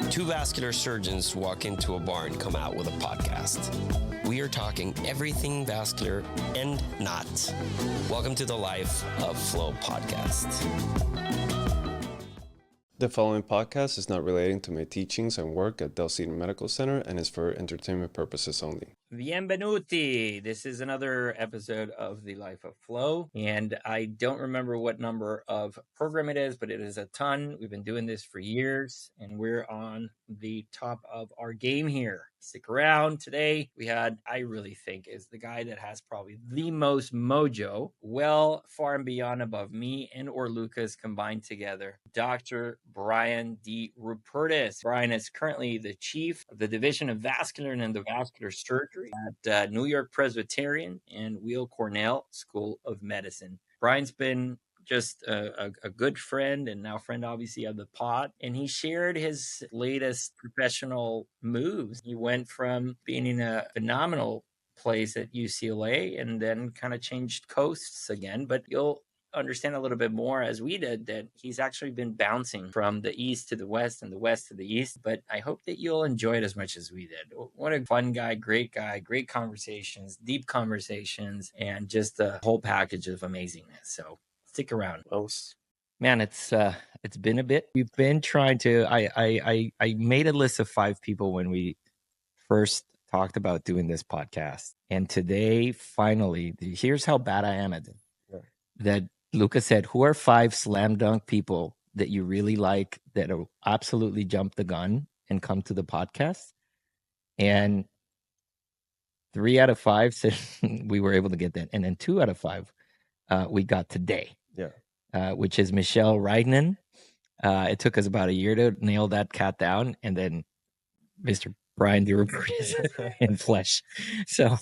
Two vascular surgeons walk into a bar and come out with a podcast. We are talking everything vascular and not. Welcome to the Life of Flow podcast. The following podcast is not relating to my teachings and work at Del Cedar Medical Center and is for entertainment purposes only. Bienvenuti. This is another episode of the Life of Flow, and I don't remember what number of program it is, but it is a ton. We've been doing this for years, and we're on the top of our game here. Stick around. Today we had, I really think, is the guy that has probably the most mojo, well far and beyond above me and or Lucas combined together, Dr. Brian DeRubertis. Brian is currently the chief of the Division of Vascular and Endovascular Surgery at NewYork-Presbyterian and Weill Cornell School of Medicine. Brian's been just a good friend and now friend, obviously, of the pod. And he shared his latest professional moves. He went from being in a phenomenal place at UCLA and then kind of changed coasts again. But you'll understand a little bit more, as we did, that he's actually been bouncing from the east to the west and the west to the east. But I hope that you'll enjoy it as much as we did. What a fun guy, great conversations, deep conversations, and just a whole package of amazingness. So stick around. Man, it's been a bit. We've been trying to. I made a list of 5 people when we first talked about doing this podcast, and today, finally, here's how bad I am at it. Yeah. That Lucas said, "Who are 5 slam dunk people that you really like that will absolutely jump the gun and come to the podcast?" And 3 out of 5 said we were able to get that, and then 2 out of 5 we got today. Yeah, which is Michelle Reignan. It took us about a year to nail that cat down, and then Mr. Brian DeRubertis in flesh. So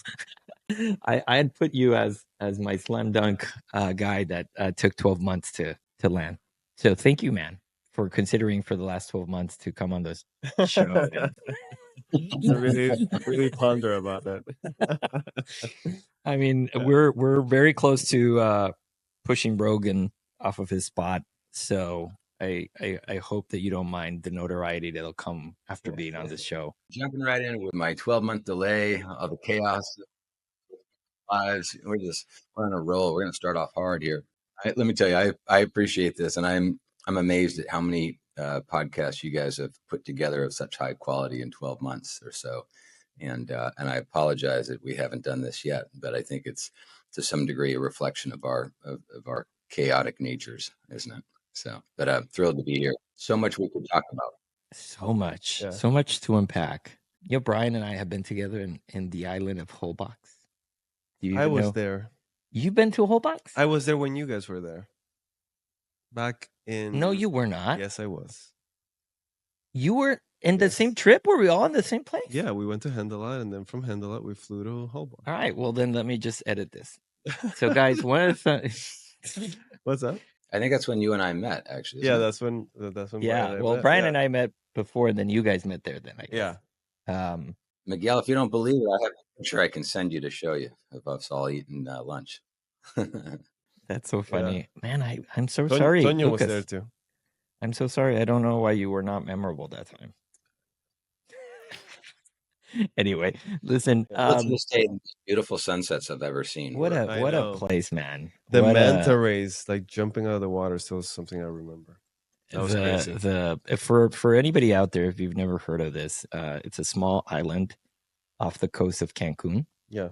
I had put you as my slam dunk guy that took 12 months to land. So thank you, man, for considering for the last 12 months to come on this show. I really ponder about that. I mean, we're very close to pushing Rogan off of his spot, so I hope that you don't mind the notoriety that'll come after being on this show. Jumping right in with my 12-month delay of the chaos lives. We're on a roll. We're going to start off hard here. Let me tell you, I appreciate this, and I'm amazed at how many podcasts you guys have put together of such high quality in 12 months or so. And I apologize that we haven't done this yet, but I think it's to some degree a reflection of our chaotic natures, isn't it? So, but I'm thrilled to be here. So much we could talk about. So much to unpack. You know, Brian and I have been together in the island of Holbox. I was there. You've been to Holbox? I was there when you guys were there. Back in... No, you were not. Yes, I was. You were in the same trip? Were we all in the same place? Yeah, we went to Hendelat, and then from Hendelat, we flew to Holbox. All right, well, then let me just edit this. So, guys, one of the... What's that? I think that's when you and I met, actually. Yeah, that's when. Yeah, Brian and I met before, and then you guys met there. Then I guess. Yeah. Miguel, if you don't believe it, I have a picture I can send you to show you of us all eating lunch. That's so funny, man. I'm so sorry. Tonya was there too. I'm so sorry. I don't know why you were not memorable that time. Anyway, listen. Let's just say beautiful sunsets I've ever seen. What a place, man. The manta rays, like jumping out of the water, still is something I remember. That was crazy. For anybody out there, if you've never heard of this, it's a small island off the coast of Cancun. Yeah.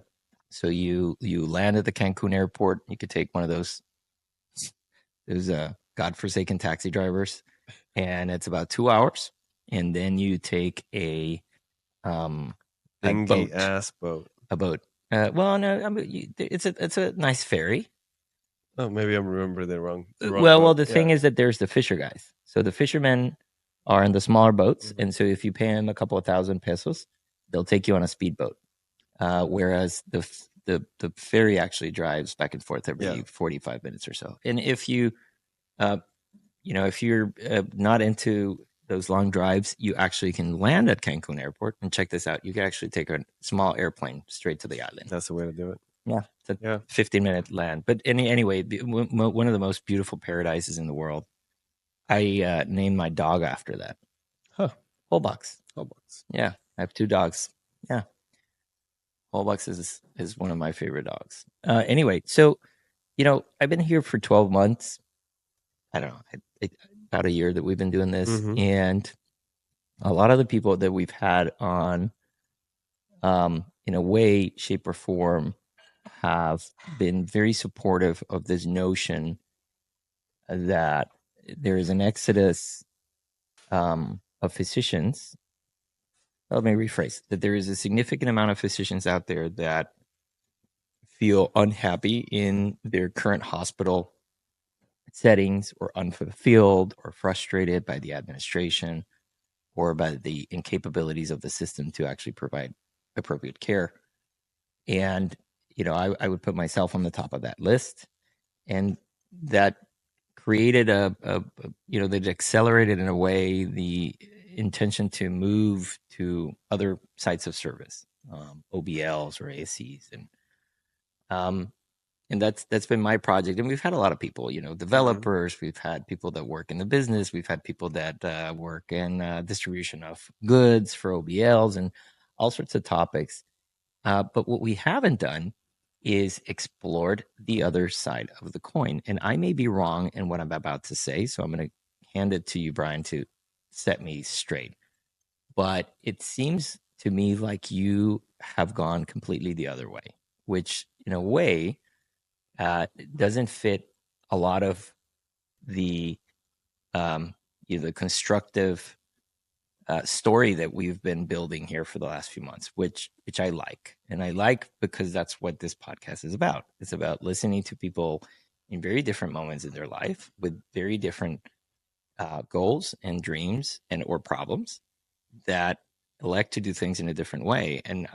So you land at the Cancun airport. You could take one of those godforsaken taxi drivers, and it's about 2 hours. And then you take a dingy ass boat. A boat. Well, no, it's a nice ferry. Oh, maybe I'm remembering it wrong. Well, the thing is that there's the fisher guys. So the fishermen are in the smaller boats, and so if you pay them a couple of $1,000, they'll take you on a speedboat. Whereas the ferry actually drives back and forth every 45 minutes or so. And if you, if you're not into those long drives, you actually can land at Cancun Airport. And check this out. You can actually take a small airplane straight to the island. That's the way to do it. Yeah. It's a 15-minute land. But anyway, one of the most beautiful paradises in the world. I named my dog after that. Huh. Whole box. Whole box. Yeah, I have 2 dogs. Yeah, whole box is one of my favorite dogs. Anyway, so I've been here for 12 months. I don't know, about a year that we've been doing this, Mm-hmm. and a lot of the people that we've had on, in a way, shape, or form, have been very supportive of this notion that there is an exodus of physicians. Let me rephrase that. There is a significant amount of physicians out there that feel unhappy in their current hospital settings, or unfulfilled, or frustrated by the administration, or by the incapabilities of the system to actually provide appropriate care. And, I would put myself on the top of that list. And that created that accelerated in a way the intention to move to other sites of service, OBLs or ASCs, and that's been my project. And we've had a lot of people, developers. We've had people that work in the business. We've had people that work in distribution of goods for OBLs and all sorts of topics. But what we haven't done is explored the other side of the coin. And I may be wrong in what I'm about to say, so I'm going to hand it to you, Brian, to set me straight. But it seems to me like you have gone completely the other way, which in a way doesn't fit a lot of the the constructive story that we've been building here for the last few months, which I like. And I like because that's what this podcast is about. It's about listening to people in very different moments in their life with very different goals and dreams or problems that elect to do things in a different way. And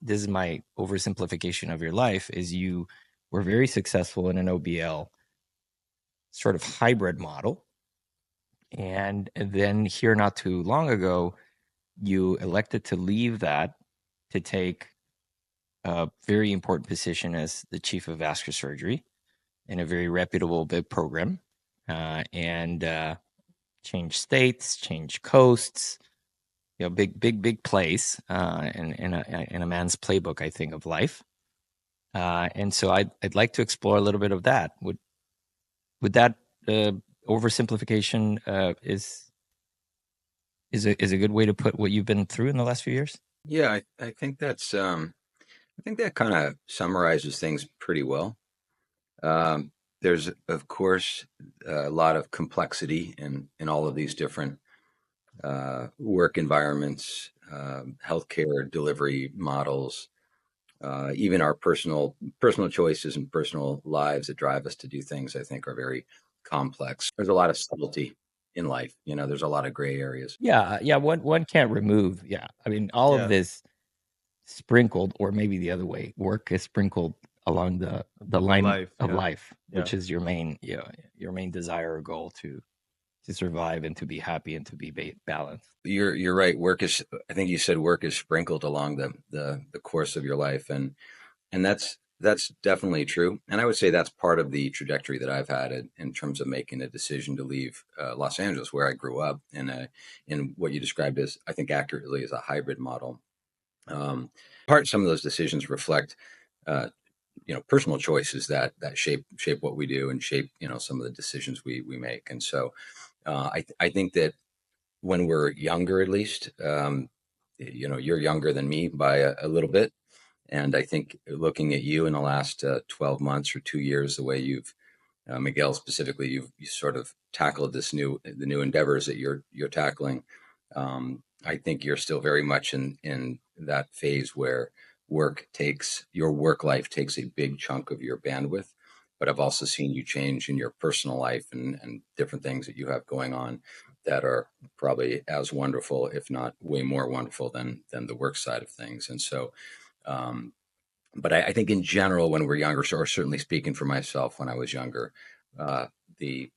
this is my oversimplification of your life, is you were very successful in an OBL sort of hybrid model. And then here not too long ago, you elected to leave that to take a very important position as the chief of vascular surgery in a very reputable big program, and change states, change coasts, big place, in a man's playbook, I think, of life. And so I'd like to explore a little bit of that. Would that oversimplification is a good way to put what you've been through in the last few years? Yeah, I think that's I think that kind of summarizes things pretty well. There's, of course, a lot of complexity in all of these different work environments, healthcare delivery models, even our personal choices and personal lives that drive us to do things, I think, are very complex. There's a lot of subtlety in life. There's a lot of gray areas. Yeah. One can't remove. Yeah, I mean, all of this sprinkled, or maybe the other way, work is sprinkled along the line of life, which is your main desire or goal to survive and to be happy and to be balanced. You're right. I think you said work is sprinkled along the course of your life, and that's definitely true. And I would say that's part of the trajectory that I've had in terms of making a decision to leave Los Angeles, where I grew up, in what you described as, I think accurately, as a hybrid model. Some of those decisions reflect personal choices that shape what we do, and shape some of the decisions we make. And so I think that when we're younger, at least, you're younger than me by a little bit. And I think looking at you in the last 12 months or 2 years, the way you've, Miguel specifically, you sort of tackled the new endeavors that you're tackling. I think you're still very much in that phase where your work life takes a big chunk of your bandwidth. But I've also seen you change in your personal life and different things that you have going on that are probably as wonderful, if not way more wonderful than the work side of things. And so, but I think in general, when we're younger, or certainly speaking for myself, when I was younger, the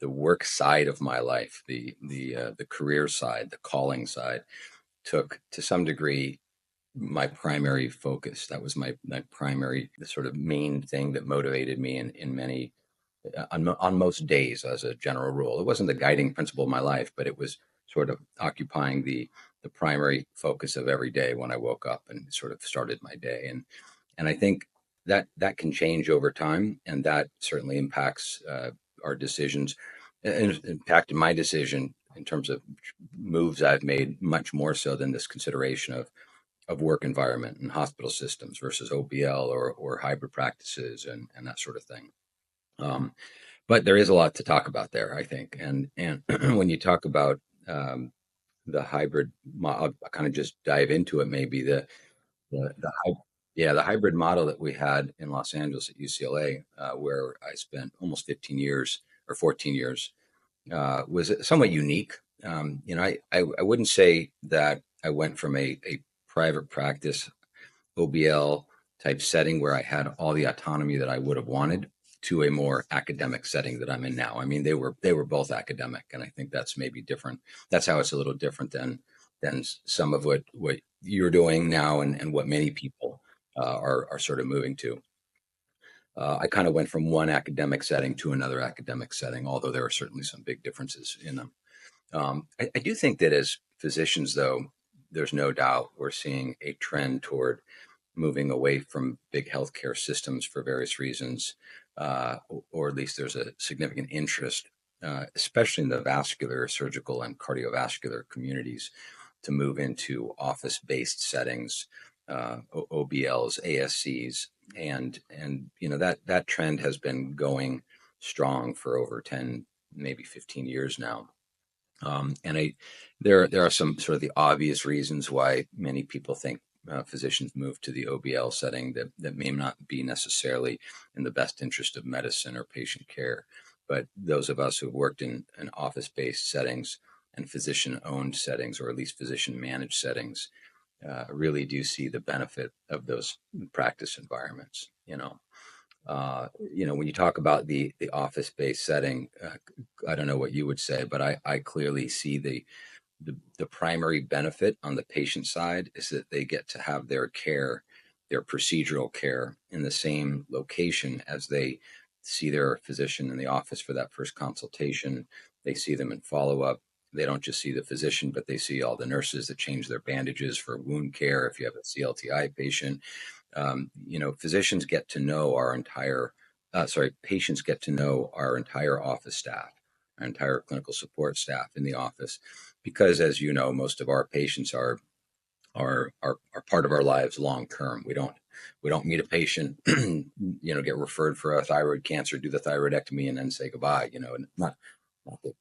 work side of my life, the career side, the calling side, took to some degree my primary focus. That was my primary, the sort of main thing that motivated me in many, on most days, as a general rule. It wasn't the guiding principle of my life, but it was sort of occupying the primary focus of every day when I woke up and sort of started my day. And I think that can change over time, and that certainly impacts our decisions, and impacted my decision in terms of moves I've made, much more so than this consideration of work environment and hospital systems versus OBL or hybrid practices and that sort of thing. But there is a lot to talk about there, I think. And when you talk about the hybrid, I'll kind of just dive into it. Maybe the hybrid model that we had in Los Angeles at UCLA, where I spent almost 15 years or 14 years, was somewhat unique. I wouldn't say that I went from a private practice OBL type setting where I had all the autonomy that I would have wanted to a more academic setting that I'm in now. I mean, they were both academic, and I think that's maybe different. That's how it's a little different than some of what you're doing now and what many people are sort of moving to. I kind of went from one academic setting to another academic setting, although there are certainly some big differences in them. I do think that as physicians, though, there's no doubt we're seeing a trend toward moving away from big healthcare systems for various reasons, or at least there's a significant interest, especially in the vascular, surgical, and cardiovascular communities, to move into office-based settings, OBLs, ASCs, and that trend has been going strong for over 10, maybe 15 years now. There are some sort of the obvious reasons why many people think physicians move to the OBL setting that may not be necessarily in the best interest of medicine or patient care. But those of us who have worked in office-based settings and physician-owned settings, or at least physician-managed settings, really do see the benefit of those practice environments. When you talk about the office-based setting, I don't know what you would say, but I clearly see the primary benefit on the patient side is that they get to have their care, their procedural care, in the same location as they see their physician in the office for that first consultation. They see them in follow-up. They don't just see the physician, but they see all the nurses that change their bandages for wound care. If you have a CLTI patient, physicians get to know patients get to know our entire office staff, our entire clinical support staff in the office, because, as you know, most of our patients are part of our lives long term. We don't meet a patient, get referred for a thyroid cancer, do the thyroidectomy, and then say goodbye.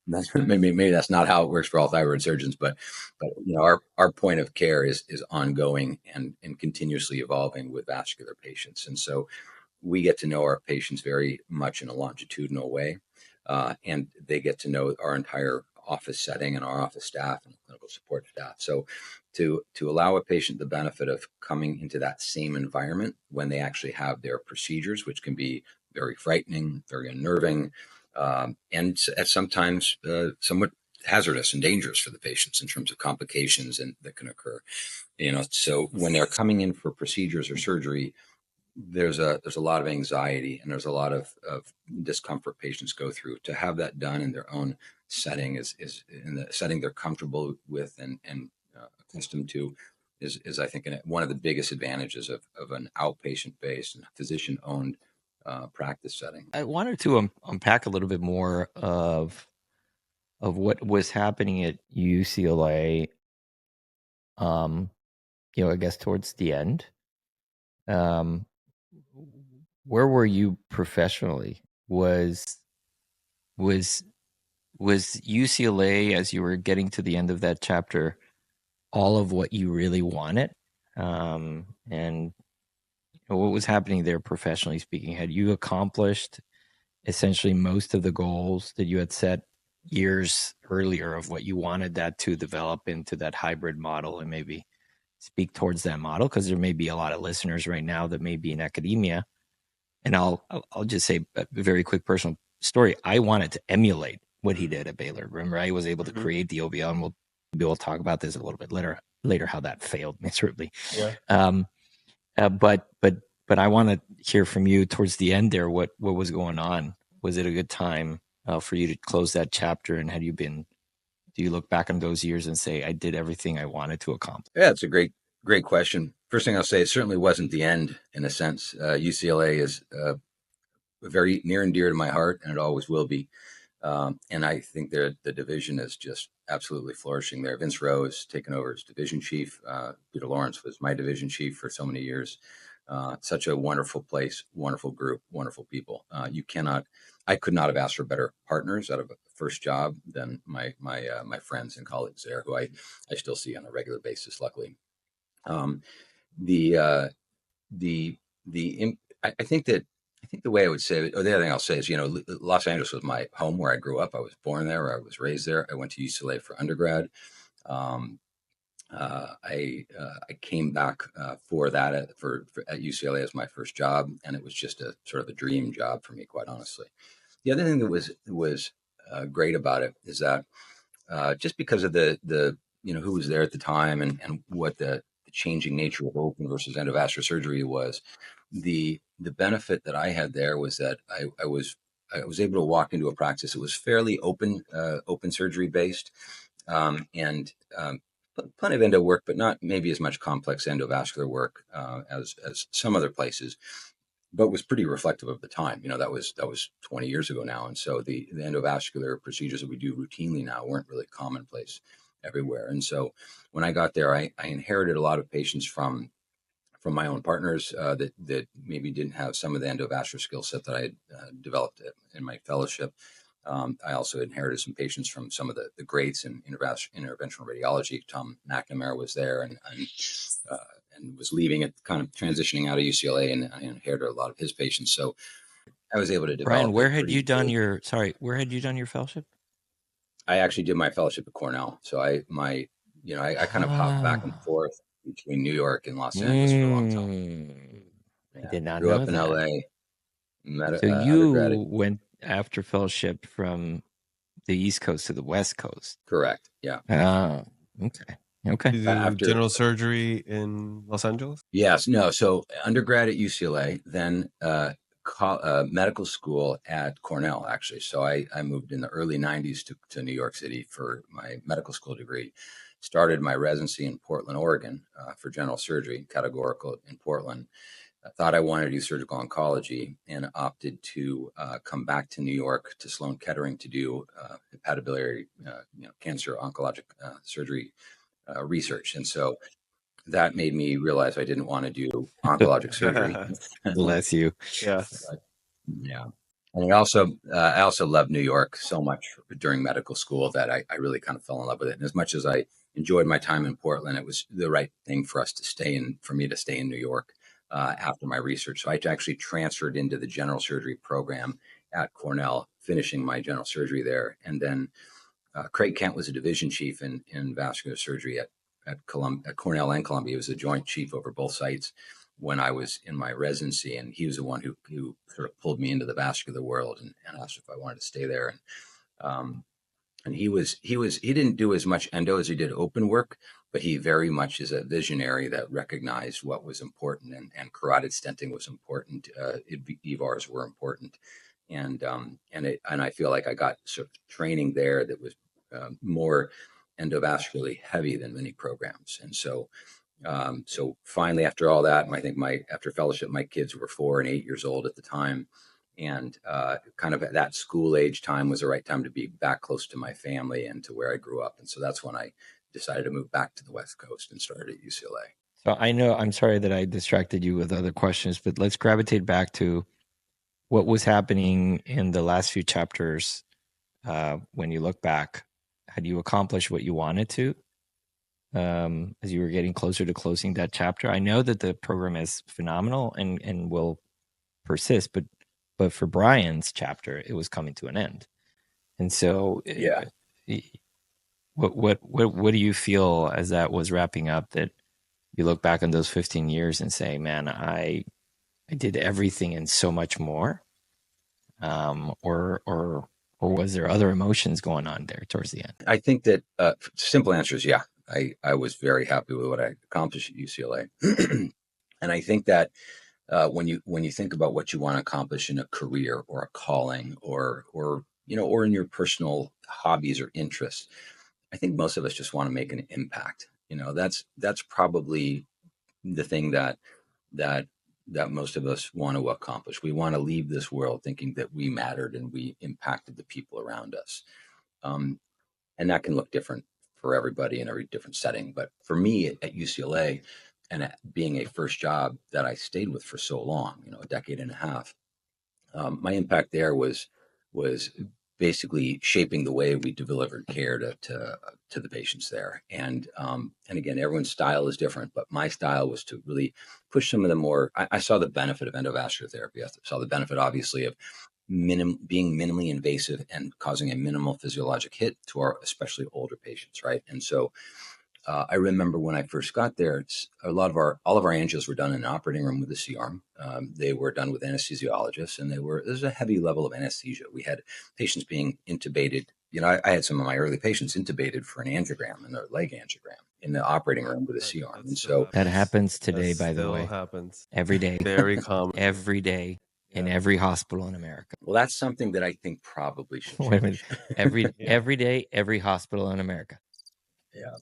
Maybe that's not how it works for all thyroid surgeons, but our point of care is ongoing and continuously evolving with vascular patients, and so we get to know our patients very much in a longitudinal way, and they get to know our entire office setting and our office staff and clinical support staff. So to allow a patient the benefit of coming into that same environment when they actually have their procedures, which can be very frightening, very unnerving, and sometimes somewhat hazardous and dangerous for the patients in terms of complications that can occur. So when they're coming in for procedures or surgery, there's a lot of anxiety and there's a lot of discomfort patients go through. To have that done in their own setting is in the setting they're comfortable with and accustomed to is I think one of the biggest advantages of an outpatient-based and physician-owned practice setting. I wanted to unpack a little bit more of what was happening at UCLA. I guess towards the end. Where were you professionally? Was UCLA, as you were getting to the end of that chapter, all of what you really wanted? And what was happening there professionally speaking? Had you accomplished essentially most of the goals that you had set years earlier of what you wanted that to develop into that hybrid model, and maybe speak towards that model? Because there may be a lot of listeners right now that may be in academia. And I'll just say a very quick personal story. I wanted to emulate what he did at Baylor. Remember, I was able to create the OBL, and we'll talk about this a little bit later how that failed miserably. Yeah. But I want to hear from you towards the end there. What was going on? Was it a good time for you to close that chapter? And had you been Do you look back on those years and say, I did everything I wanted to accomplish? Yeah, it's a great question. First thing I'll say, it certainly wasn't the end in a sense. UCLA is very near and dear to my heart, and it always will be. And I think the division is just absolutely flourishing there. Vince Rose taken over as division chief. Peter Lawrence was my division chief for so many years. Such a wonderful place, wonderful group, wonderful people. I could not have asked for better partners out of a first job than my friends and colleagues there, who I still see on a regular basis, luckily. The I think the way I would say it, or the other thing I'll say is, Los Angeles was my home where I grew up. I was born there. I was raised there. I went to UCLA for undergrad. I came back for that at UCLA as my first job, and it was just a sort of a dream job for me, quite honestly. The other thing that was great about it is that just because of the who was there at the time and what the changing nature of open versus endovascular surgery was, the benefit that I had there was that I was able to walk into a practice that was fairly open surgery based, and plenty of endo work, but not maybe as much complex endovascular work as some other places, but was pretty reflective of the time. That was 20 years ago now, and so the endovascular procedures that we do routinely now weren't really commonplace everywhere. And so when I got there, I inherited a lot of patients from my own partners that maybe didn't have some of the endovascular skill set that I had developed in my fellowship. I also inherited some patients from some of the greats in interventional radiology. Tom McNamara was there and was leaving it, kind of transitioning out of UCLA, and I inherited a lot of his patients. So I was able to develop. Brian, where had you done your fellowship? I actually did my fellowship at Cornell. So I kind of hopped back and forth between New York and Los Angeles for a long time. I did not grew know up in that. LA. So you went after fellowship from the East Coast to the West Coast. Correct. Yeah. Oh, okay. You do general surgery in Los Angeles? Yes. No. So undergrad at UCLA, then medical school at Cornell, actually. So I moved in the early 90s to New York City for my medical school degree. Started my residency in Portland, Oregon for general surgery, categorical in Portland. I thought I wanted to do surgical oncology and opted to come back to New York to Sloan Kettering to do hepatobiliary cancer oncologic surgery research. And so that made me realize I didn't want to do oncologic surgery. Bless you. Yeah. Yeah. And I also loved New York so much during medical school that I really kind of fell in love with it. And as much as I enjoyed my time in Portland, it was the right thing for me to stay in New York after my research. So I actually transferred into the general surgery program at Cornell, finishing my general surgery there. And then Craig Kent was a division chief in vascular surgery at Cornell and Columbia. He was a joint chief over both sites when I was in my residency, and he was the one who sort of pulled me into the vascular world and asked if I wanted to stay there. And he didn't do as much endo as he did open work, but he very much is a visionary that recognized what was important, and carotid stenting was important. EVARs were important. And I feel like I got sort of training there that was more endovascularly heavy than many programs. And so finally, after all that, after fellowship, my kids were 4 and 8 years old at the time. And kind of at that school age time was the right time to be back close to my family and to where I grew up. And so that's when I decided to move back to the West Coast and started at UCLA. So I know, I'm sorry that I distracted you with other questions, but let's gravitate back to what was happening in the last few chapters. When you look back, had you accomplished what you wanted to as you were getting closer to closing that chapter? I know that the program is phenomenal and will persist, but for Brian's chapter, it was coming to an end. And so, yeah, what do you feel as that was wrapping up, that you look back on those 15 years and say, man, I did everything and so much more? Or was there other emotions going on there towards the end? I think that simple answer is yeah. I was very happy with what I accomplished at UCLA. And I think that when you think about what you want to accomplish in a career or a calling or in your personal hobbies or interests, I think most of us just want to make an impact. That's probably the thing that most of us want to accomplish. We want to leave this world thinking that we mattered and we impacted the people around us. And that can look different for everybody in every different setting. But for me at UCLA, and being a first job that I stayed with for so long, a decade and a half, my impact there was basically shaping the way we delivered care to the patients there. And again, everyone's style is different, but my style was to really push some of the more. I saw the benefit of endovascular therapy. I saw the benefit, obviously, of being minimally invasive and causing a minimal physiologic hit to our especially older patients, right? And so I remember when I first got there, all of our angios were done in an operating room with a C-arm. They were done with anesthesiologists, and there's a heavy level of anesthesia. We had patients being intubated. I had some of my early patients intubated for an angiogram, and their leg angiogram in the operating room with a C-arm. And so that happens today, by the way. Happens every day, very common, every day in every hospital in America. Well, that's something that I think probably should change. Wait a minute. Every day, every hospital in America. Yeah.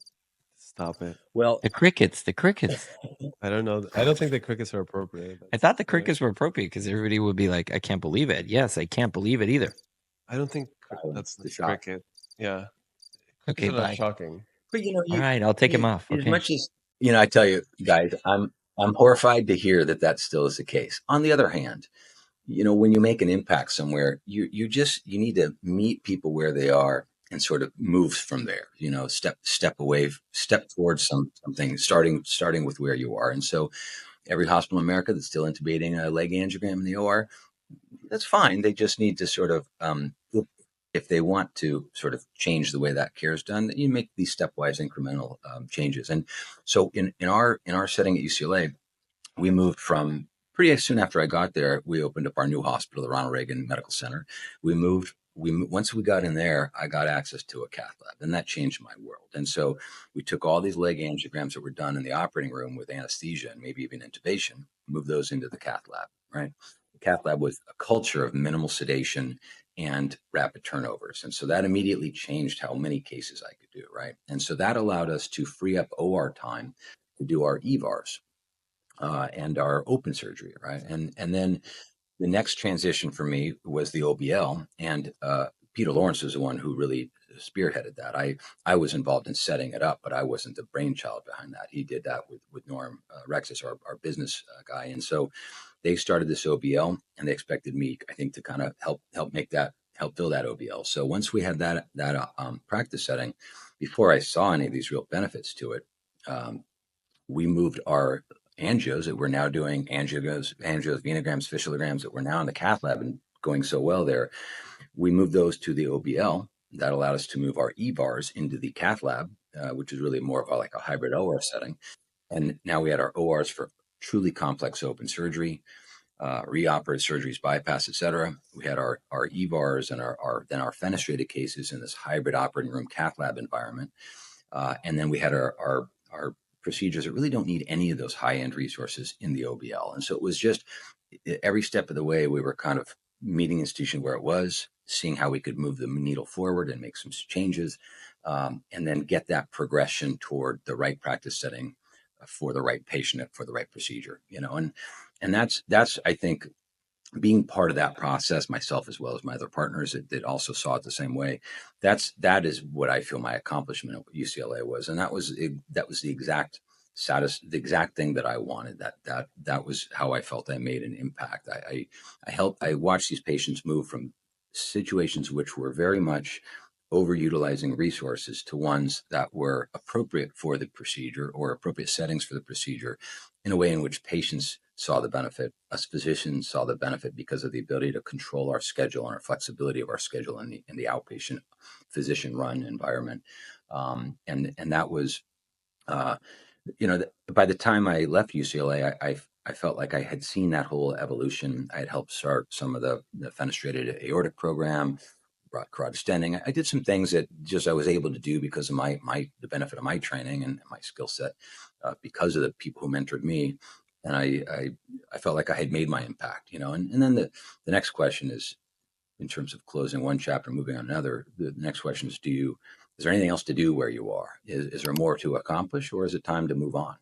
Stop it. Well, the crickets. I don't know. I don't think the crickets are appropriate. I thought the crickets were appropriate because everybody would be like, I can't believe it. Yes, I can't believe it either. I don't think that's the cricket. Yeah. Okay, bye. Shocking. But all right, I'll take him off. As much as I tell you guys, I'm horrified to hear that still is the case. On the other hand, when you make an impact somewhere, you need to meet people where they are and sort of move from there. Step away, step towards something, starting with where you are. And so, every hospital in America that's still intubating a leg angiogram in the OR, that's fine. They just need to sort of, if they want to sort of change the way that care is done, you make these stepwise incremental changes. And so, in our setting at UCLA, we moved from pretty soon after I got there, we opened up our new hospital, the Ronald Reagan Medical Center. Once we got in there, I got access to a cath lab, and that changed my world. And so we took all these leg angiograms that were done in the operating room with anesthesia and maybe even intubation, moved those into the cath lab, right? The cath lab was a culture of minimal sedation and rapid turnovers. And so that immediately changed how many cases I could do, right? And so that allowed us to free up OR time to do our EVARs. And our open surgery, right? And then the next transition for me was the OBL, and Peter Lawrence was the one who really spearheaded that. I was involved in setting it up, but I wasn't the brainchild behind that. He did that with Norm Rexis, our business guy, and so they started this OBL, and they expected me, I think, to kind of help build that OBL. So once we had that practice setting, before I saw any of these real benefits to it, we moved our angios that we're now doing, angios, venograms, fistulograms that we're now in the cath lab and going so well there. We moved those to the OBL. That allowed us to move our EVARs into the cath lab, which is really more of like a hybrid OR setting. And now we had our ORs for truly complex open surgery, reoperative surgeries, bypass, et cetera. We had our EVARs and then our fenestrated cases in this hybrid operating room cath lab environment. And then we had our procedures that really don't need any of those high-end resources in the OBL. And so it was just every step of the way, we were kind of meeting the institution where it was, seeing how we could move the needle forward and make some changes, and then get that progression toward the right practice setting for the right patient, for the right procedure, and that's, I think, being part of that process, myself as well as my other partners that also saw it the same way. That is what I feel my accomplishment at UCLA was, and that was the exact thing that I wanted. That was how I felt I made an impact. I watched these patients move from situations which were very much overutilizing resources to ones that were appropriate for the procedure or appropriate settings for the procedure in a way in which patients saw the benefit, us physicians saw the benefit because of the ability to control our schedule and our flexibility of our schedule in the outpatient physician run environment. And that was, by the time I left UCLA, I felt like I had seen that whole evolution. I had helped start some of the fenestrated aortic program, brought carotid stenting. I did some things that just I was able to do because of the benefit of my training and my skill set, because of the people who mentored me. And I felt like I had made my impact, and then the next question is, in terms of closing one chapter, moving on another, the next question is, do is there anything else to do where you are? Is there more to accomplish, or is it time to move on,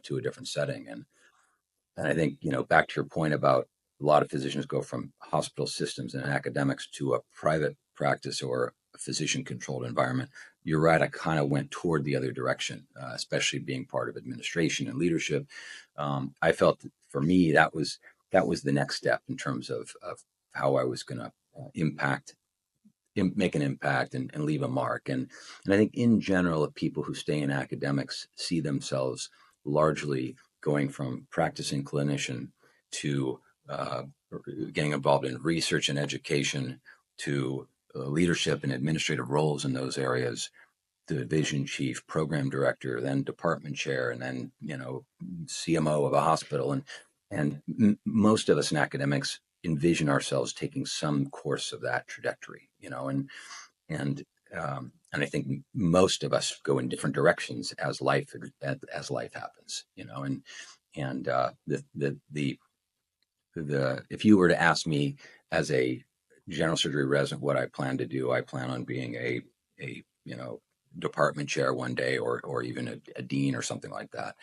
to a different setting? And I think, back to your point about a lot of physicians go from hospital systems and academics to a private practice or a physician-controlled environment. You're right. I kind of went toward the other direction, especially being part of administration and leadership. I felt that for me that was the next step in terms of how I was going to make an impact and leave a mark. And I think in general, people who stay in academics see themselves largely going from practicing clinician to getting involved in research and education to leadership and administrative roles in those areas, division chief, program director, then department chair, and then CMO of a hospital. And most of us in academics envision ourselves taking some course of that trajectory, and I think most of us go in different directions as life happens, and if you were to ask me as a general surgery resident what I plan to do, I plan on being a department chair one day, or even a dean or something like that.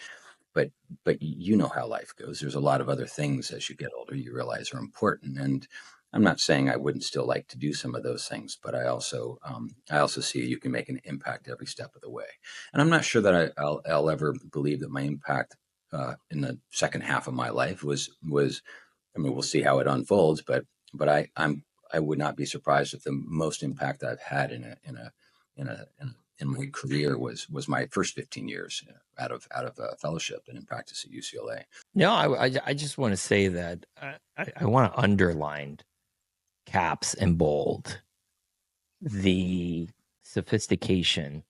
But how life goes. There's a lot of other things as you get older you realize are important, and I'm not saying I wouldn't still like to do some of those things, but I also see you can make an impact every step of the way. And I'm not sure that I'll ever believe that my impact in the second half of my life was. I mean, we'll see how it unfolds, but I would not be surprised if the most impact I've had in my career was my first 15 years out of fellowship and in practice at UCLA. No, I just want to say that I want to underline caps and bold the sophistication,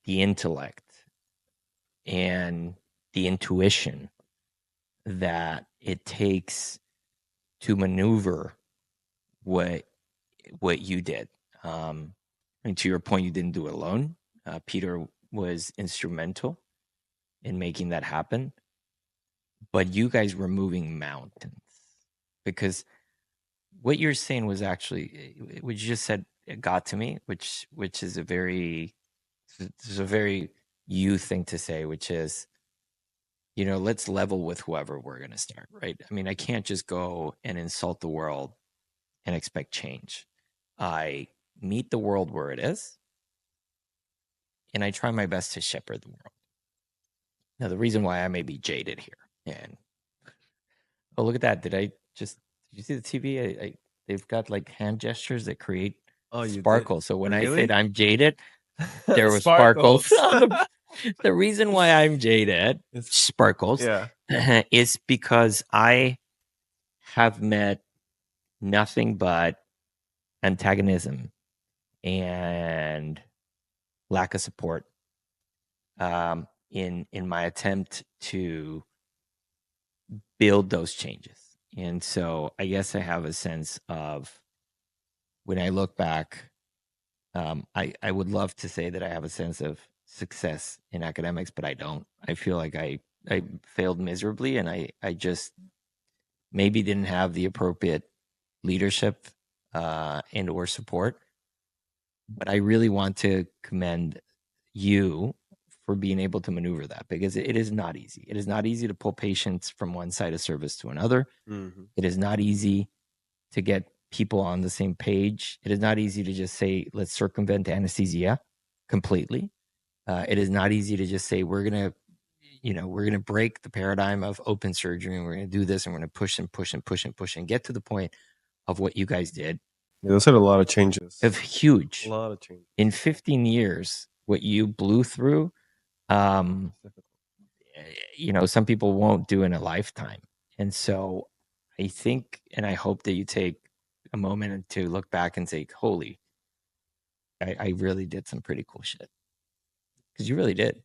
the intellect, and the intuition that it takes to maneuver what you did. And to your point, you didn't do it alone. Peter was instrumental in making that happen. But you guys were moving mountains, because what you're saying was actually, what you just said, it got to me, which is a very you thing to say, which is, let's level with whoever we're going to start, right? I mean, I can't just go and insult the world and expect change. I meet the world where it is, and I try my best to shepherd the world. Now, the reason why I may be jaded here, and look at that! Did you see the TV? They've got like hand gestures that create sparkles. So when I said I'm jaded, there were sparkles. The reason why I'm jaded, sparkles, is because I have met nothing but antagonism and lack of support in my attempt to build those changes. And so I guess I have a sense of, when I look back, I would love to say that I have a sense of success in academics, but I don't. I feel like I failed miserably, and I just maybe didn't have the appropriate leadership and or support. But I really want to commend you for being able to maneuver that, because it is not easy. It is not easy to pull patients from one side of service to another. Mm-hmm. It is not easy to get people on the same page. It is not easy to just say, let's circumvent anesthesia completely. It is not easy to just say, we're going to break the paradigm of open surgery, and we're going to do this, and we're going to push and push and push and push and get to the point of what you guys did. Yeah, those had a lot of changes. A lot of changes. In 15 years, what you blew through, some people won't do in a lifetime. And so I think, and I hope that you take a moment to look back and say, holy, I really did some pretty cool shit. Because you really did.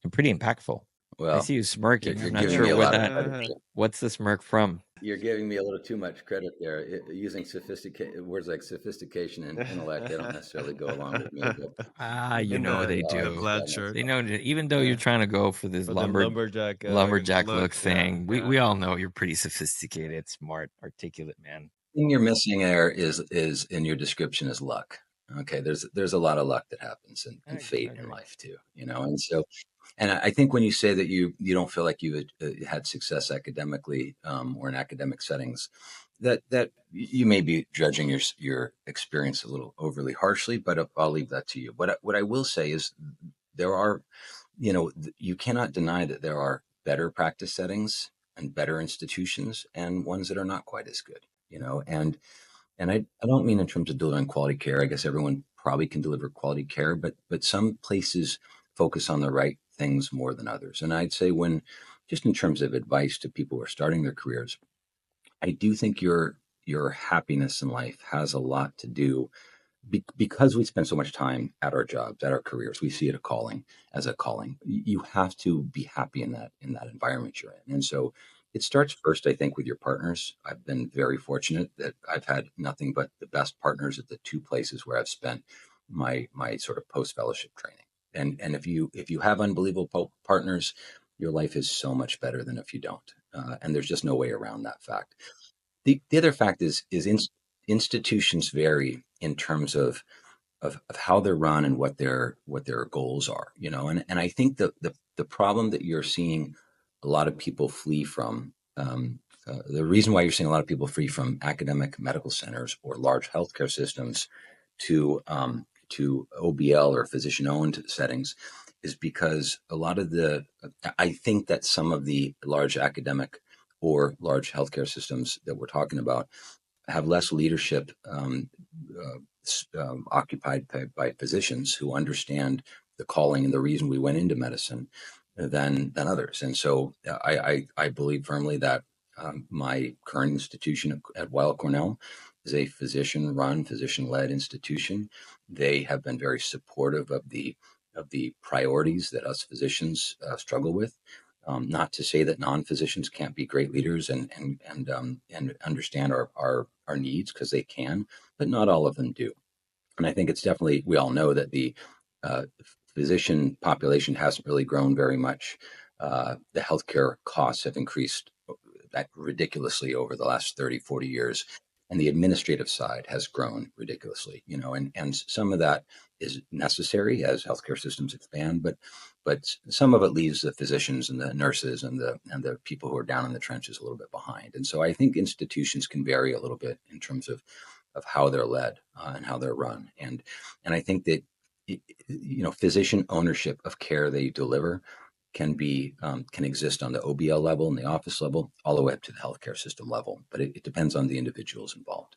And pretty impactful. Well, I see you smirking. I'm not sure what's the smirk from. You're giving me a little too much credit there. Using words like sophistication and intellect, they don't necessarily go along with me. But, they do. Glad shirt. They know, even though you're trying to go for this lumberjack look thing, we all know you're pretty sophisticated, smart, articulate man. The thing you're missing there is in your description is luck. Okay, there's a lot of luck that happens and fate in life too, and so, and I think when you say that you don't feel like you had success academically, or in academic settings, that you may be judging your experience a little overly harshly, but I'll leave that to you. What I will say is there are, you cannot deny that there are better practice settings and better institutions and ones that are not quite as good, and I don't mean in terms of delivering quality care. I guess everyone probably can deliver quality care, but some places focus on the right things more than others. And I'd say just in terms of advice to people who are starting their careers, I do think your happiness in life has a lot to do because we spend so much time at our jobs, at our careers. We see it as a calling. You have to be happy in that environment you're in. And so it starts first, I think, with your partners. I've been very fortunate that I've had nothing but the best partners at the two places where I've spent my sort of post fellowship training. And if you have unbelievable partners, your life is so much better than if you don't. And there's just no way around that fact. The other fact is institutions vary in terms of how they're run and what their goals are, and I think the problem that you're seeing a lot of people flee from, the reason why you're seeing a lot of people flee from academic medical centers or large healthcare systems to OBL or physician-owned settings is because I think that some of the large academic or large healthcare systems that we're talking about have less leadership occupied by physicians who understand the calling and the reason we went into medicine than others. And so I believe firmly that my current institution at Weill Cornell is a physician-run, physician-led institution. They have been very supportive of the priorities that us physicians struggle with. Not to say that non-physicians can't be great leaders and understand our needs, because they can, but not all of them do. And I think it's definitely, we all know that the physician population hasn't really grown very much. The healthcare costs have increased ridiculously over the last 30, 40 years. And the administrative side has grown ridiculously, and some of that is necessary as healthcare systems expand, but some of it leaves the physicians and the nurses and the people who are down in the trenches a little bit behind. And so I think institutions can vary a little bit in terms of how they're led and how they're run. And I think that, physician ownership of care they deliver can exist on the OBL level and the office level, all the way up to the healthcare system level. But it depends on the individuals involved.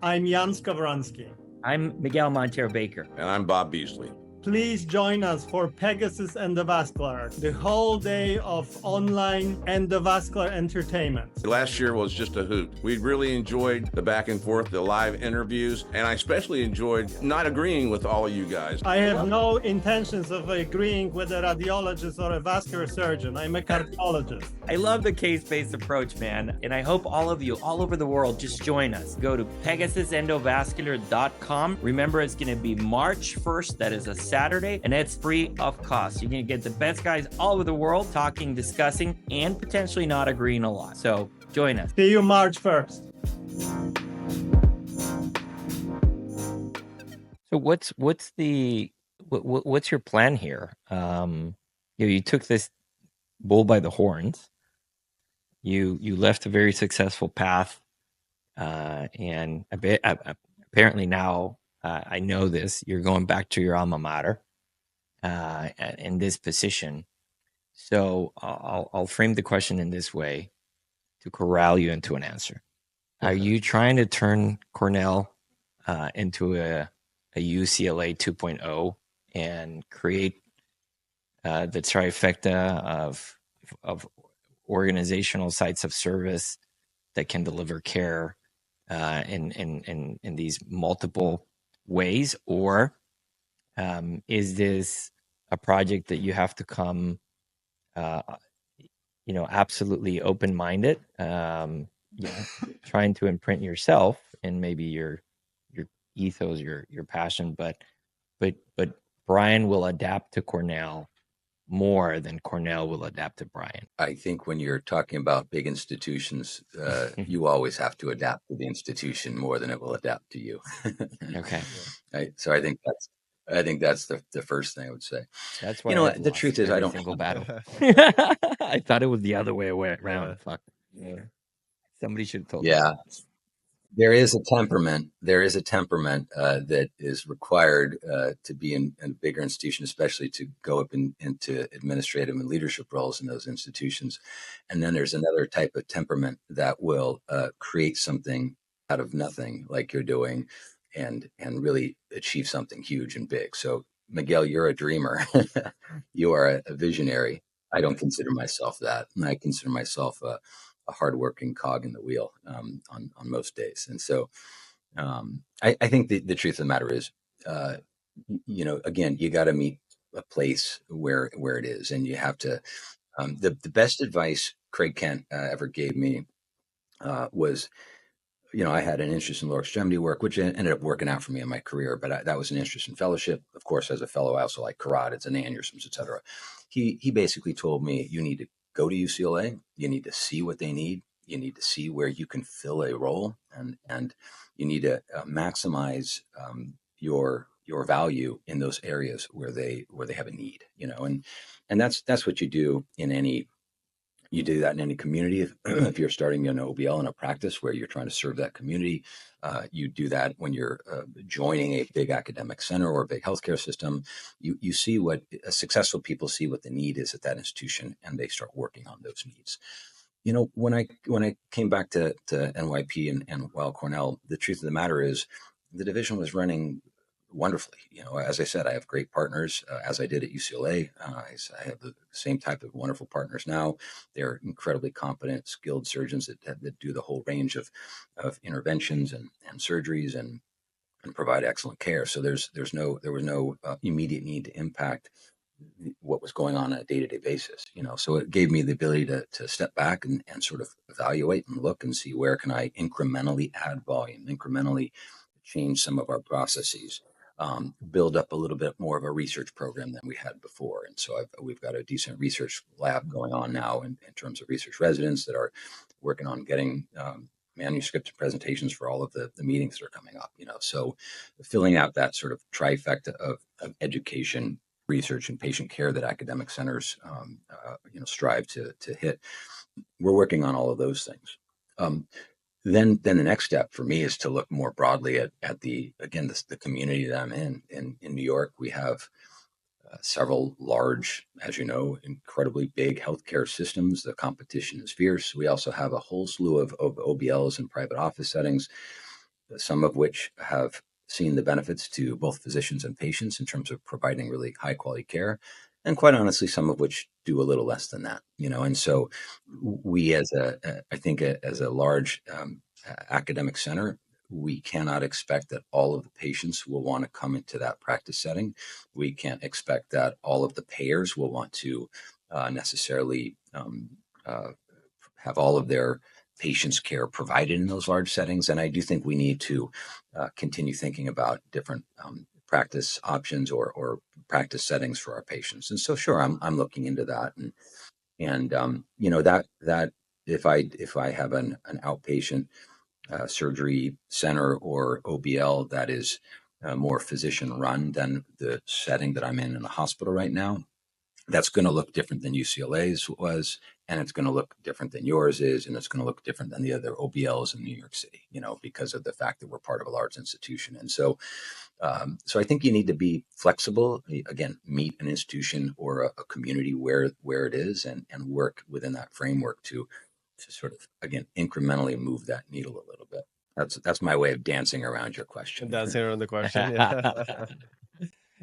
I'm Jan Skowronski. I'm Miguel Montero Baker. And I'm Bob Beasley. Please join us for Pegasus Endovascular, the whole day of online endovascular entertainment. Last year was just a hoot. We really enjoyed the back and forth, the live interviews, and I especially enjoyed not agreeing with all of you guys. I have no intentions of agreeing with a radiologist or a vascular surgeon. I'm a cardiologist. I love the case-based approach, man. And I hope all of you all over the world just join us. Go to pegasusendovascular.com. Remember, it's going to be March 1st. That is a Saturday, and it's free of cost. You're going to get the best guys all over the world talking, discussing, and potentially not agreeing a lot. So join us. See you March 1st. So what's your plan here? You took this bull by the horns. You left a very successful path, and apparently now I know this. You're going back to your alma mater in this position. So I'll frame the question in this way to corral you into an answer. Are you trying to turn Cornell into a UCLA 2.0 and create the trifecta of organizational sites of service that can deliver care in these multiple ways? Or is this a project that you have to come absolutely open-minded, trying to imprint yourself and maybe your ethos, your passion, but Brian will adapt to Cornell more than Cornell will adapt to Brian. I think when you're talking about big institutions, you always have to adapt to the institution more than it will adapt to you. Okay. So I think that's the first thing I would say. That's why You know, I've the lost truth is, I every don't. single battle. I thought it was the other way around. Yeah. Fuck. Yeah. Somebody should have told me. Yeah, there is a temperament. There is a temperament that is required to be in a bigger institution, especially to go up into administrative and leadership roles in those institutions. And then there's another type of temperament that will create something out of nothing, like you're doing, and really achieve something huge and big. So, Miguel, you're a dreamer. You are a visionary. I don't consider myself that. I consider myself a hardworking cog in the wheel on most days. And so I think the truth of the matter is, again, you got to meet a place where it is, and you have to. The best advice Craig Kent ever gave me was, I had an interest in lower extremity work, which ended up working out for me in my career. But that was an interest in fellowship. Of course, as a fellow, I also like carotids and aneurysms, et cetera. He basically told me, you need to go to UCLA. You need to see what they need. You need to see where you can fill a role, and you need to maximize your value in those areas where they have a need. And that's what you do in any. You do that in any community. If you're starting an OBL in a practice where you're trying to serve that community, you do that when you're joining a big academic center or a big healthcare system. You see what successful people see what the need is at that institution, and they start working on those needs. When I came back to NYP and Weill Cornell, the truth of the matter is the division was running wonderfully. As I said, I have great partners, as I did at UCLA. I have the same type of wonderful partners now. They're incredibly competent, skilled surgeons that do the whole range of interventions and surgeries and provide excellent care. So there was no immediate need to impact what was going on a day-to-day basis. So it gave me the ability to step back and sort of evaluate and look and see where can I incrementally add volume, incrementally change some of our processes, build up a little bit more of a research program than we had before. And so we've got a decent research lab going on now in terms of research residents that are working on getting manuscripts and presentations for all of the meetings that are coming up. So filling out that sort of trifecta of education, research, and patient care that academic centers strive to hit. We're working on all of those things. Then the next step for me is to look more broadly at the community that I'm in. In New York, we have several large, as you know, incredibly big healthcare systems. The competition is fierce. We also have a whole slew of OBLs in private office settings, some of which have seen the benefits to both physicians and patients in terms of providing really high quality care. And quite honestly, some of which do a little less than that, And so we, as a large academic center, we cannot expect that all of the patients will want to come into that practice setting. We can't expect that all of the payers will want to necessarily have all of their patients' care provided in those large settings. And I do think we need to continue thinking about different practice options or practice settings for our patients. And so, sure, I'm looking into that, and that if I have an outpatient surgery center or OBL that is more physician run than the setting that I'm in the hospital right now, that's going to look different than UCLA's was, and it's going to look different than yours is, and it's going to look different than the other OBLs in New York City, because of the fact that we're part of a large institution. And so I think you need to be flexible, again, meet an institution or a community where it is, and work within that framework to sort of, again, incrementally move that needle a little bit. That's my way of dancing around your question. Dancing around the question, yeah.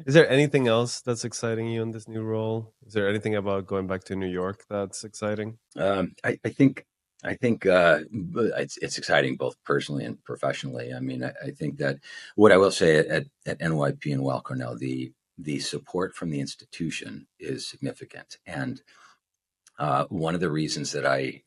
Is there anything else that's exciting you in this new role? Is there anything about going back to New York that's exciting? I think it's exciting both personally and professionally. I mean, I think that what I will say at NYP and Weill Cornell, the support from the institution is significant. And one of the reasons that I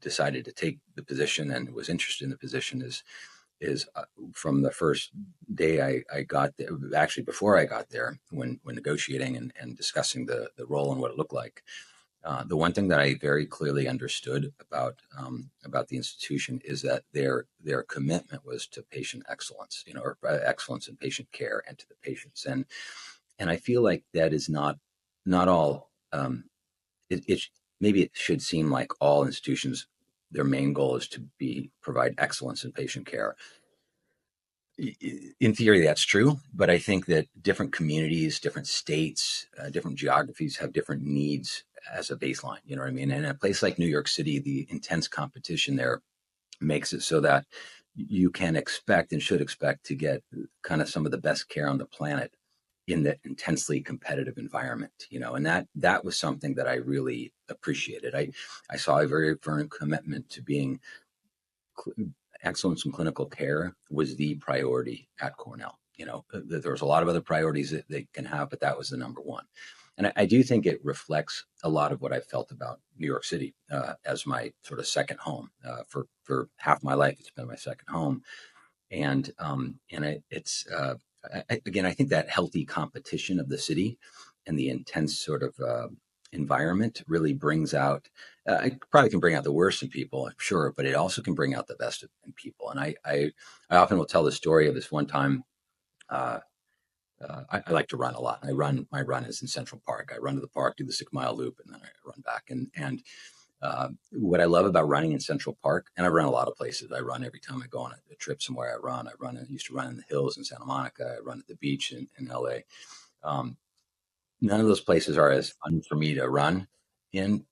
decided to take the position and was interested in the position is from the first day I got there, actually before I got there, when negotiating and discussing the role and what it looked like, the one thing that I very clearly understood about the institution is that their commitment was to patient excellence, or excellence in patient care and to the patients, and I feel like that is not all. Maybe it should seem like all institutions, their main goal is to provide excellence in patient care. In theory, that's true, but I think that different communities, different states, different geographies have different needs as a baseline. You know what I mean? And in a place like New York City, the intense competition there makes it so that you can expect and should expect to get kind of some of the best care on the planet in that intensely competitive environment, and that was something that I really appreciated. I saw a very firm commitment to being excellence in clinical care was the priority at Cornell. There was a lot of other priorities that they can have, but that was the number one. And I do think it reflects a lot of what I felt about New York City as my sort of second home. For half my life, it's been my second home. And I think that healthy competition of the city and the intense sort of environment really brings out, it probably can bring out the worst in people, I'm sure, but it also can bring out the best in people. And I often will tell the story of this one time. I like to run a lot. My run is in Central Park. I run to the park, do the 6 mile loop, and then I run back. And what I love about running in Central Park, and I run a lot of places. I run every time I go on a trip somewhere. I used to run in the hills in Santa Monica. I run at the beach in LA. None of those places are as fun for me to run in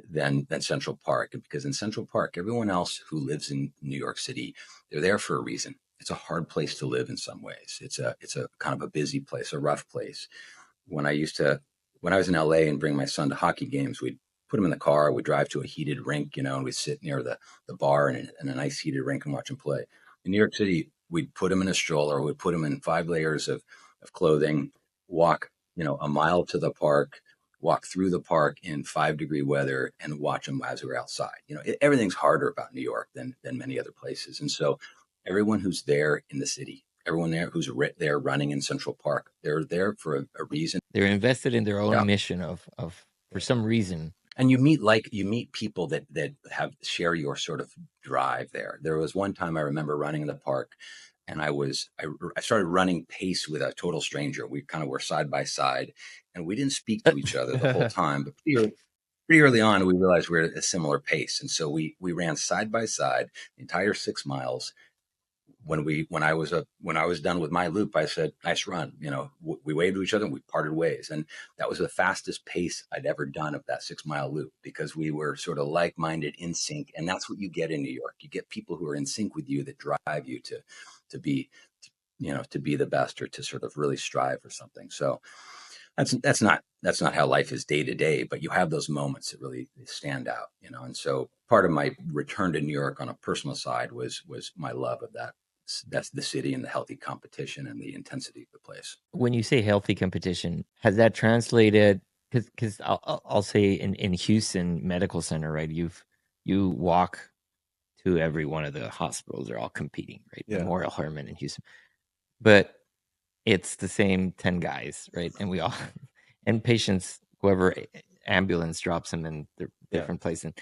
than Central Park, because in Central Park, everyone else who lives in New York City, they're there for a reason. It's a hard place to live in some ways. It's a kind of a busy place, a rough place. When I was in LA and bring my son to hockey games, we'd put him in the car, we'd drive to a heated rink, and we'd sit near the bar in a nice heated rink and watch him play. In New York City, we'd put him in a stroller, we'd put him in 5 layers of clothing, walk, a mile to the park, walk through the park in 5-degree weather and watch them as we were outside. Everything's harder about New York than many other places. And so everyone who's there in the city, everyone there who's there running in Central Park, they're there for a reason. They're invested in their own mission of for some reason. And you meet people that share your sort of drive there. There was one time I remember running in the park, and I started running pace with a total stranger. We kind of were side by side, and we didn't speak to each other the whole time. But pretty early on, we realized we were at a similar pace, and so we ran side by side the entire 6 miles. When I was done with my loop, I said, "Nice run." We waved to each other and we parted ways, and that was the fastest pace I'd ever done of that 6 mile loop, because we were sort of like-minded, in sync, and that's what you get in New York. You get people who are in sync with you that drive you to be the best, or to sort of really strive for something. So that's not how life is day to day, but you have those moments that really stand out, And so part of my return to New York on a personal side was my love of that. That's the city and the healthy competition and the intensity of the place. When you say healthy competition, has that translated? Because I'll say in Houston Medical Center, right? You walk to every one of the hospitals; they're all competing, right? Yeah. Memorial Hermann in Houston, but it's the same 10 guys, right? And we all and patients, whoever ambulance drops them in the different place, and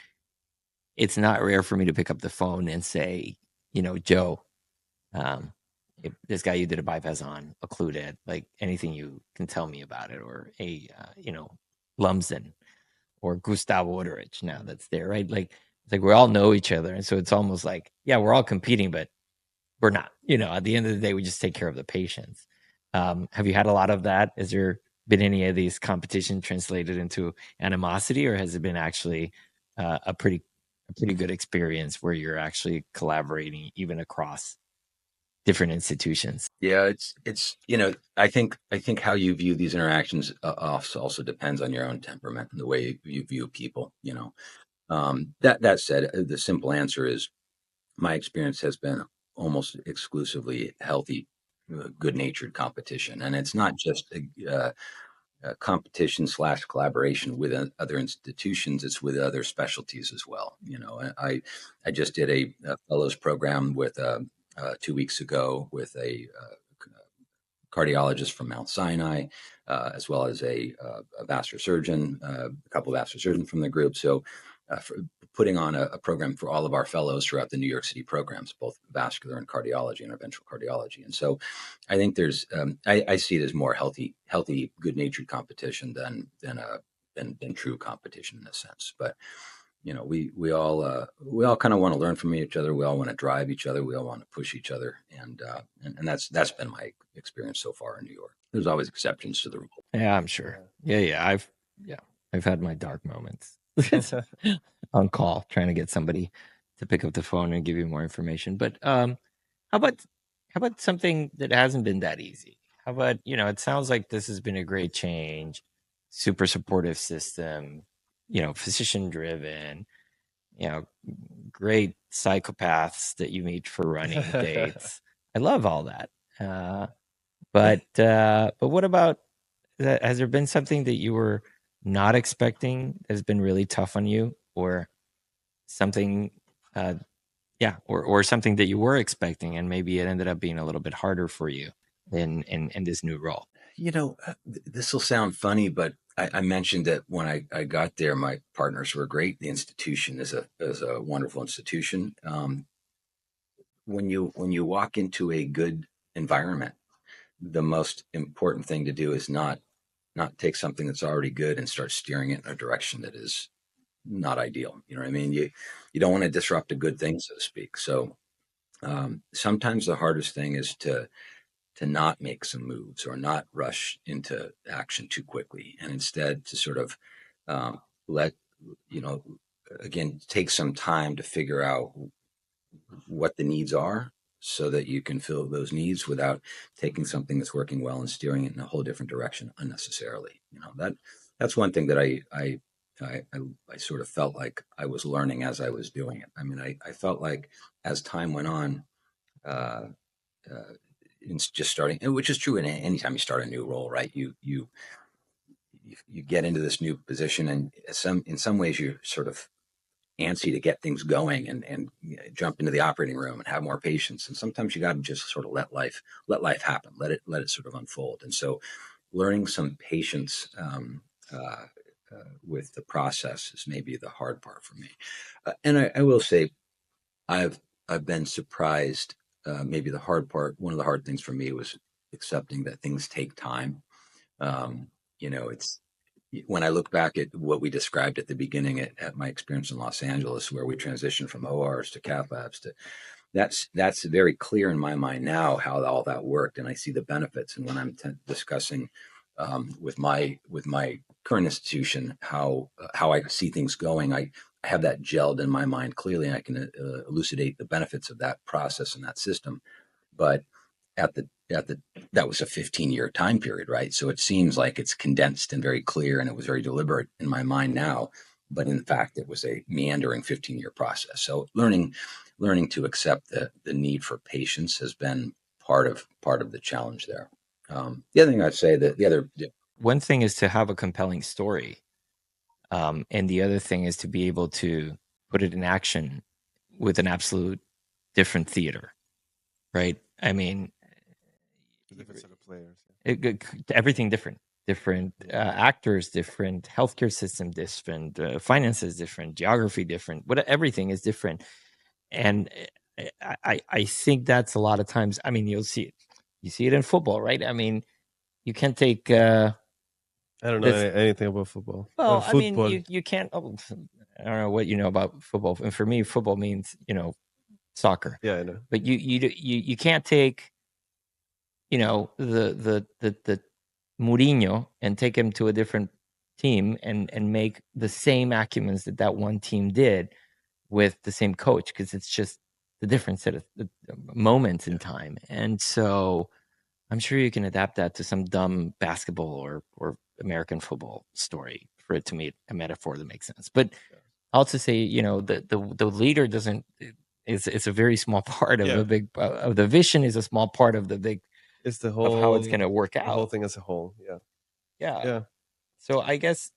it's not rare for me to pick up the phone and say, Joe, if this guy you did a bypass on, occluded, like anything you can tell me about it, or Lumsden or Gustavo Oderich now that's there, right? Like, it's like we all know each other. And so it's almost like, yeah, we're all competing, but we're not, at the end of the day, we just take care of the patients. Have you had a lot of that? Has there been any of these competition translated into animosity, or has it been actually a pretty good experience where you're actually collaborating even across different institutions? Yeah, it's I think how you view these interactions also depends on your own temperament and the way you view people. That said, the simple answer is my experience has been almost exclusively healthy, good-natured competition, and it's not just a competition / collaboration with other institutions. It's with other specialties as well. I just did a fellows program with 2 weeks ago with a cardiologist from Mount Sinai, as well as a vascular surgeon, a couple of vascular surgeons from the group. So for putting on a program for all of our fellows throughout the New York City programs, both vascular and cardiology, interventional cardiology. And so I think there's, I see it as more healthy, good-natured competition than true competition in a sense. But we all kind of want to learn from each other. We all want to drive each other. We all want to push each other, and that's been my experience so far in New York. There's always exceptions to the rule. Yeah, I'm sure. Yeah. I've had my dark moments on call trying to get somebody to pick up the phone and give you more information. But how about something that hasn't been that easy? How about, it sounds like this has been a great change, super supportive system, physician driven, great psychopaths that you meet for running dates. I love all that. But what about that? Has there been something that you were not expecting that has been really tough on you, or something, or something that you were expecting and maybe it ended up being a little bit harder for you in this new role? This will sound funny, but I mentioned that when I got there, my partners were great. The institution is a wonderful institution. When you walk into a good environment, the most important thing to do is not take something that's already good and start steering it in a direction that is not ideal. You know what I mean? You don't want to disrupt a good thing, so to speak. So sometimes the hardest thing is to not make some moves or not rush into action too quickly, and instead to sort of again, take some time to figure out what the needs are so that you can fill those needs without taking something that's working well and steering it in a whole different direction unnecessarily. That's one thing that I sort of felt like I was learning as I was doing it. I mean, I felt like as time went on, it's just starting, which is true in any time you start a new role, right? You get into this new position, and in some ways you're sort of antsy to get things going and jump into the operating room and have more patience. And sometimes you got to just sort of let life happen, let it sort of unfold. And so learning some patience with the process is maybe the hard part for me. And I will say I've been surprised. Maybe the hard part, one of the hard things for me was accepting that things take time. It's, when I look back at what we described at the beginning at my experience in Los Angeles, where we transitioned from ORs to cath labs, that's very clear in my mind now how all that worked, and I see the benefits. And when I'm discussing with my current institution how I see things going, I have that gelled in my mind clearly, and I can elucidate the benefits of that process and that system. But that was a 15-year time period, right? So it seems like it's condensed and very clear, and it was very deliberate in my mind now. But in fact, it was a meandering 15-year process. So learning to accept the need for patience has been part of the challenge there. The other thing I'd say one thing is to have a compelling story, and the other thing is to be able to put it in action with an absolute different theater, right? I mean, different set of players. Everything different actors, different healthcare system, different finances, different geography, different. Everything is different, and I think that's a lot of times. I mean, you see it in football, right? I mean, you can't take. I don't know anything about football. Well, I mean, you can't. I don't know what you know about football, and for me, football means soccer. Yeah, I know. But you can't take the Mourinho and take him to a different team and make the same acumens that one team did with the same coach, because it's just the different set of moments in time. And so I'm sure you can adapt that to some dumb basketball or American football story for it to meet a metaphor that makes sense. But I'll also say, the leader doesn't. It's a very small part of a big of the vision. Is a small part of the big. It's the whole of how it's going to work out. The whole thing as a whole. Yeah. So I guess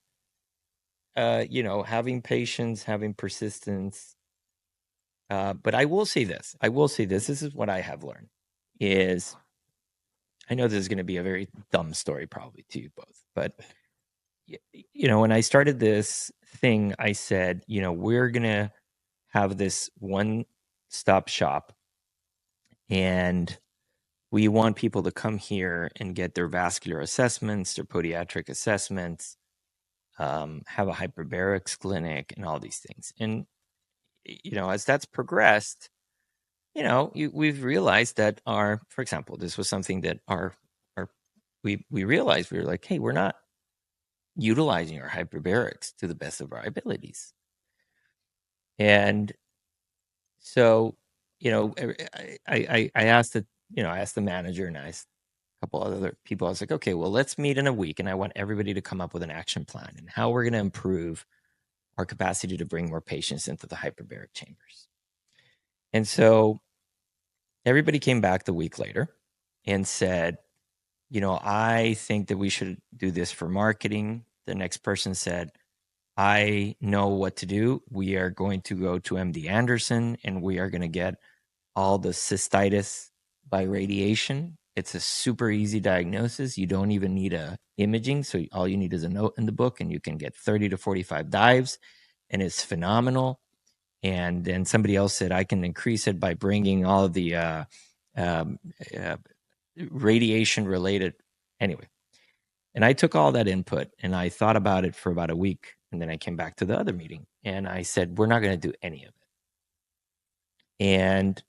having patience, having persistence. But I will say this. This is what I have learned is I know this is going to be a very dumb story probably to you both, but when I started this thing, I said, we're going to have this one-stop shop, and we want people to come here and get their vascular assessments, their podiatric assessments, have a hyperbarics clinic, and all these things. And as that's progressed, we've realized that for example, this was something that we realized. We were like, hey, we're not utilizing our hyperbarics to the best of our abilities. And so, I asked I asked the manager, and I asked a couple other people. I was like, okay, well, let's meet in a week, and I want everybody to come up with an action plan and how we're going to improve our capacity to bring more patients into the hyperbaric chambers. And so everybody came back the week later and said, I think that we should do this for marketing. The next person said, I know what to do. We are going to go to MD Anderson, and we are going to get all the cystitis by radiation. It's a super easy diagnosis. You don't even need a imaging. So all you need is a note in the book, and you can get 30 to 45 dives, and it's phenomenal. And then somebody else said, I can increase it by bringing all of the radiation related. Anyway, and I took all that input and I thought about it for about a week. And then I came back to the other meeting and I said, we're not going to do any of it. And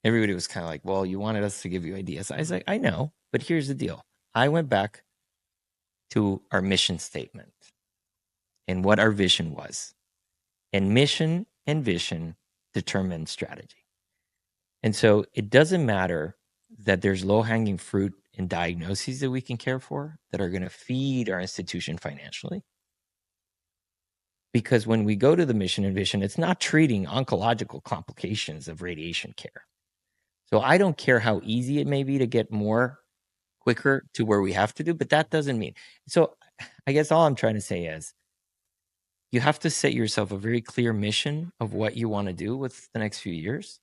everybody was kind of like, well, you wanted us to give you ideas. I was like, I know, but here's the deal. I went back to our mission statement and what our vision was. And mission and vision determine strategy. And so it doesn't matter that there's low-hanging fruit in diagnoses that we can care for that are going to feed our institution financially. Because when we go to the mission and vision, it's not treating oncological complications of radiation care. So I don't care how easy it may be to get more quicker to where we have to do, but that doesn't mean. So I guess all I'm trying to say is you have to set yourself a very clear mission of what you want to do with the next few years.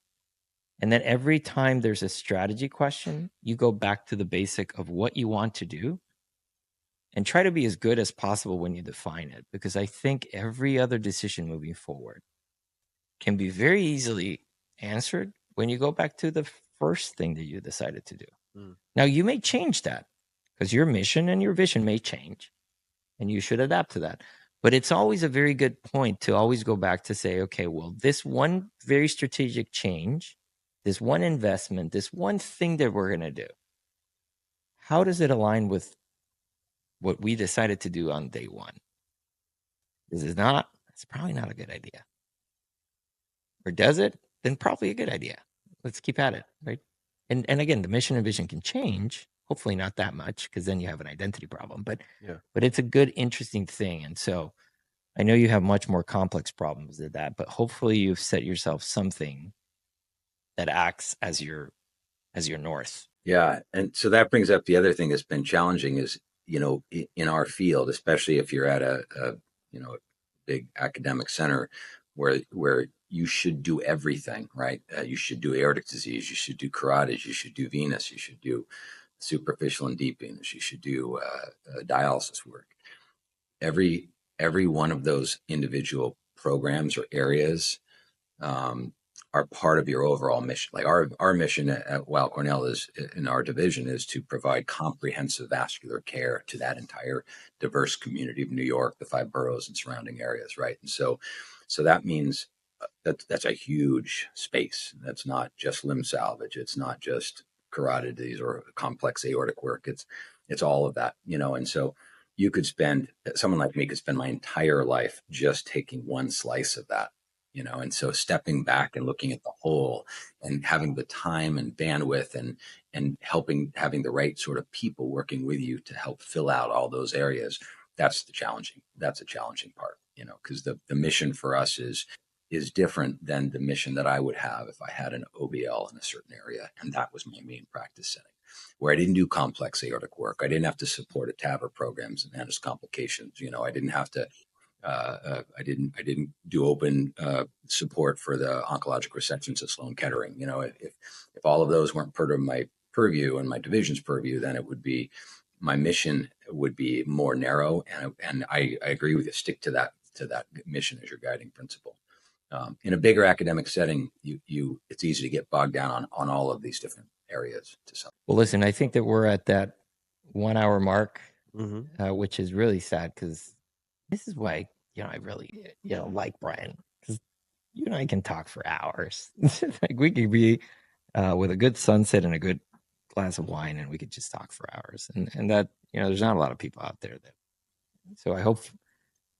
And then every time there's a strategy question, you go back to the basic of what you want to do and try to be as good as possible when you define it. Because I think every other decision moving forward can be very easily answered when you go back to the first thing that you decided to do. Now, you may change that because your mission and your vision may change and you should adapt to that. But it's always a very good point to always go back to say, okay, well, this one very strategic change, this one investment, this one thing that we're going to do, how does it align with what we decided to do on day one? It's probably not a good idea. Or does it? Then probably a good idea. Let's keep at it, right? And again, the mission and vision can change. Hopefully not that much, because then you have an identity problem. But it's a good, interesting thing. And so I know you have much more complex problems than that, but hopefully you've set yourself something that acts as your north. Yeah. And so that brings up the other thing that's been challenging is, in our field, especially if you're at a big academic center where you should do everything, right? You should do aortic disease, you should do carotids, you should do venous, you should do superficial and deep venous, you should do dialysis work. Every one of those individual programs or areas are part of your overall mission. Like our mission at Weill Cornell is, in our division, is to provide comprehensive vascular care to that entire diverse community of New York, the 5 boroughs and surrounding areas, right? And so that means that's a huge space. That's not just limb salvage. It's not just carotid disease or complex aortic work. It's all of that, and so someone like me could spend my entire life just taking one slice of that, and so stepping back and looking at the whole and having the time and bandwidth and having the right sort of people working with you to help fill out all those areas. That's a challenging part, because the mission for us is different than the mission that I would have if I had an OBL in a certain area. And that was my main practice setting, where I didn't do complex aortic work. I didn't have to support a TAVR programs and manage complications. I didn't have to, I didn't do open support for the oncologic resections at Sloan Kettering. If all of those weren't part of my purview and my division's purview, then it would be my mission would be more narrow. And I agree with you. Stick to that mission as your guiding principle. In a bigger academic setting, it's easy to get bogged down on all of these different areas. Well, listen, I think that we're at that 1 hour mark, which is really sad, because this is why, I really, like Brian, because you and I can talk for hours. Like, we could be with a good sunset and a good glass of wine, and we could just talk for hours. And that, there's not a lot of people out there so I hope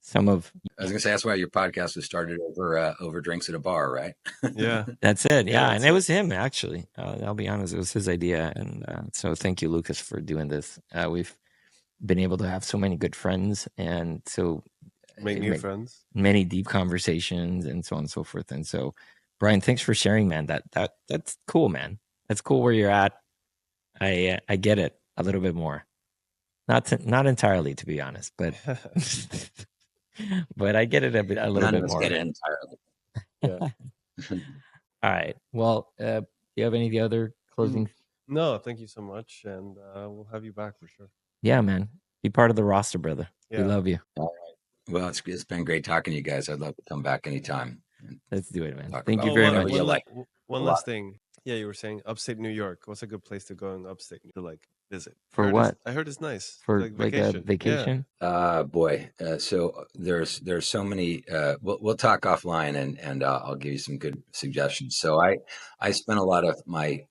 some of... I was going to say, that's why your podcast was started over drinks at a bar, right? Yeah. That's it. Yeah. And it was him, actually. I'll be honest. It was his idea. And so thank you, Lucas, for doing this. We've been able to have so many good friends, and so make new friends, many deep conversations, and so on and so forth. And so, Brian, thanks for sharing, man. That's cool, man. That's cool where you're at. I get it a little bit more. Not entirely, to be honest, but but I get it a little bit more. Get it entirely. Yeah. All right. Well, do you have any other closing? No, thank you so much, and we'll have you back for sure. Yeah, man. Be part of the roster, brother. Yeah. We love you. All right. Well, it's been great talking to you guys. I'd love to come back anytime. Let's do it, man. Thank you very much. One last thing. Yeah, you were saying upstate New York. What's a good place to go in upstate to visit? For what? I heard it's nice. For vacation. a vacation? Yeah. Boy. So there's so many. We'll talk offline, and I'll give you some good suggestions. So I spent a lot of my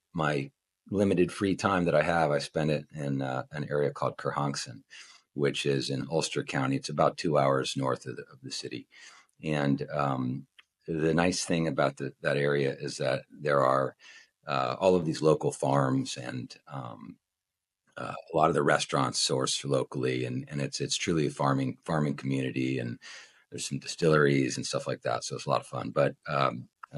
limited free time that I have. I spend it in an area called Kerhonkson, which is in Ulster County. It's about 2 hours north of the city. And the nice thing about that area is that there are all of these local farms, and a lot of the restaurants sourced locally, and it's truly a farming community, and there's some distilleries and stuff like that. So it's a lot of fun. But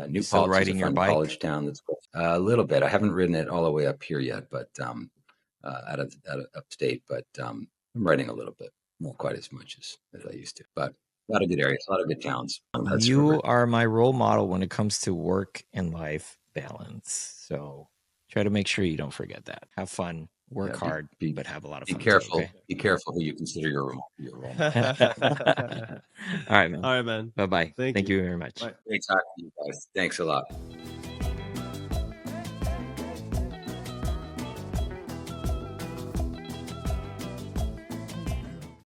New Paltz is a fun college town. That's a little bit. I haven't ridden it all the way up here yet, but out of upstate. But I'm riding a little bit, not quite as much as I used to. But a lot of good areas, a lot of good towns. You are my role model when it comes to work and life balance. So try to make sure you don't forget that. Have fun, work hard, but have a lot of fun. Be careful. Okay? Be careful who you consider your role model. All right, man. All right, man. Bye-bye. Thank you you very much. Bye. Great talking to you guys. Thanks a lot.